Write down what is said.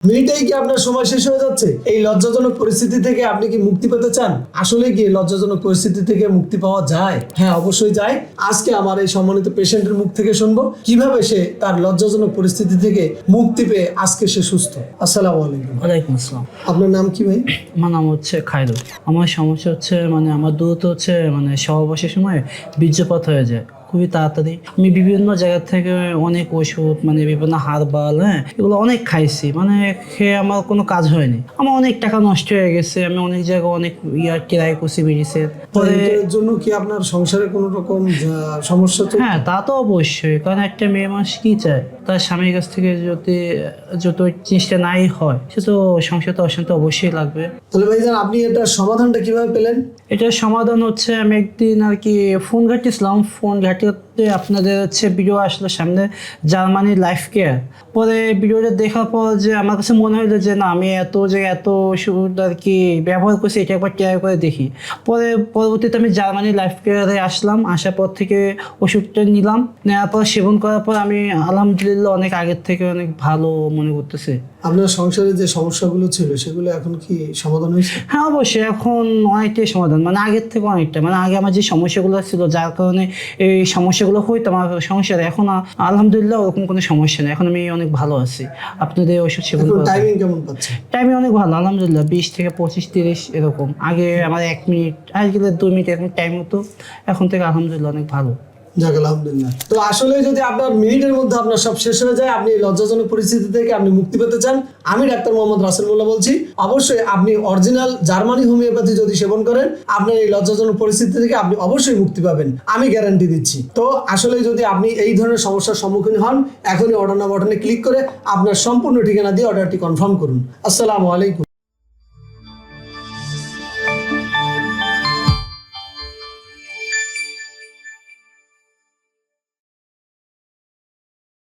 মিনিটেই কি আপনার সময় শেষ হয়ে যাচ্ছে? এই লজ্জাজনক পরিস্থিতি থেকে আপনি কি মুক্তি পেতে চান? আসলে কি লজ্জাজনক পরিস্থিতি থেকে মুক্তি পাওয়া যায়? হ্যাঁ, অবশ্যই যায়। আজকে আমার এই সম্মানিত পেশেন্টের মুখ থেকে শুনবো কিভাবে সে তার লজ্জাজনক পরিস্থিতি থেকে মুক্তি পেয়ে আজকে সে সুস্থ। আসসালামু আলাইকুম। ওয়ালাইকুম আসসালাম। আপনার নাম কি ভাই? আমার নাম হচ্ছে খায়রুল। আমার সমস্যা হচ্ছে আমার দ্রুত হচ্ছে সহবাসের সময় বীর্যপাত হয়ে যায় খুবই তাড়াতাড়ি। আমি বিভিন্ন জায়গা থেকে অনেক ওষুধ বিভিন্ন হার্বাল এগুলো অনেক খাইছি, খেয়ে আমার কোনো কাজ হয়নি। আমার অনেক টাকা নষ্ট হয়ে গেছে। আমি অনেক জায়গায় অনেক কিরায় করছি মেডিসিন। এর জন্য কি আপনার সংসারে কোনো রকম সমস্যা? হ্যাঁ, তা তো অবশ্যই, কারণ একটা মেয়ে মানুষ কি চায়, তার স্বামীর কাছ থেকে যত জিনিসটা নাই হয় সে তো সংসার তো অশান্তি অবশ্যই লাগবে। তাহলে ভাইজান আপনি এটার সমাধানটা কিভাবে পেলেন? এটার সমাধান হচ্ছে আমি একদিন ফোন ঘাঁটতেছিলাম। ফোন ঘাঁটতে আপনাদের ভিডিও আসলো সামনে, জার্মানি লাইফ কেয়ার। পরে ভিডিওটা দেখার পর যে আমার কাছে মনে হলো যে না, আমি এত ওষুধ ব্যবহার করছি, এটা একবার ট্রাই করে দেখি। পরবর্তীতে আমি জার্মানি লাইফ কেয়ারে আসলাম। আসার পর থেকে ওষুধটা নিলাম। নেওয়ার পর সেবন করার পর আমি আলহামদুলিল্লাহ অনেক আগের থেকে অনেক ভালো মনে করতেছি। আপনার সংসারে যে সমস্যাগুলো ছিল সেগুলো এখন কি সমাধান হয়েছে? হ্যাঁ, অবশ্যই এখন অনেকটাই সমাধান, আগের থেকে অনেকটা। আগে আমার যে সমস্যাগুলো ছিল, যার কারণে এই সমস্যাগুলো হইতো আমার সংসারে, এখন আলহামদুলিল্লাহ ওরকম কোনো সমস্যা নেই। এখন আমি অনেক ভালো আছি। আপনাদের ওষুধ সেবন টাইমিং কেমন পাচ্ছেন? টাইমিং অনেক ভালো আলহামদুলিল্লাহ। 20 থেকে 25 30 এরকম। আগে আমার 1 মিনিট, আগে 2 মিনিট এরকম টাইম হতো। এখন থেকে আলহামদুলিল্লাহ অনেক ভালো। যাক আলহামদুলিল্লাহ। তো আসলে যদি আপনার মিনিটের মধ্যে আপনার সব শেষ হয়ে যায়, আপনি লজ্জাজনক পরিস্থিতি থেকে আপনি মুক্তি পেতে চান, আমি ডাক্তার মোহাম্মদ রাসেল মোল্লা বলছি। অবশ্যই আপনি অরিজিনাল জার্মানি হোমিওপ্যাথি যদি সেবন করেন, আপনার এই লজ্জাজনক পরিস্থিতি থেকে আপনি অবশ্যই মুক্তি পাবেন, আমি গ্যারান্টি দিচ্ছি। তো আসলে যদি আপনি এই ধরনের সমস্যার সম্মুখীন হন, এখনই অর্ডার নাও বাটনে ক্লিক করে আপনার সম্পূর্ণ ঠিকানা দিয়ে অর্ডারটি কনফার্ম করুন। আসসালামু আলাইকুম।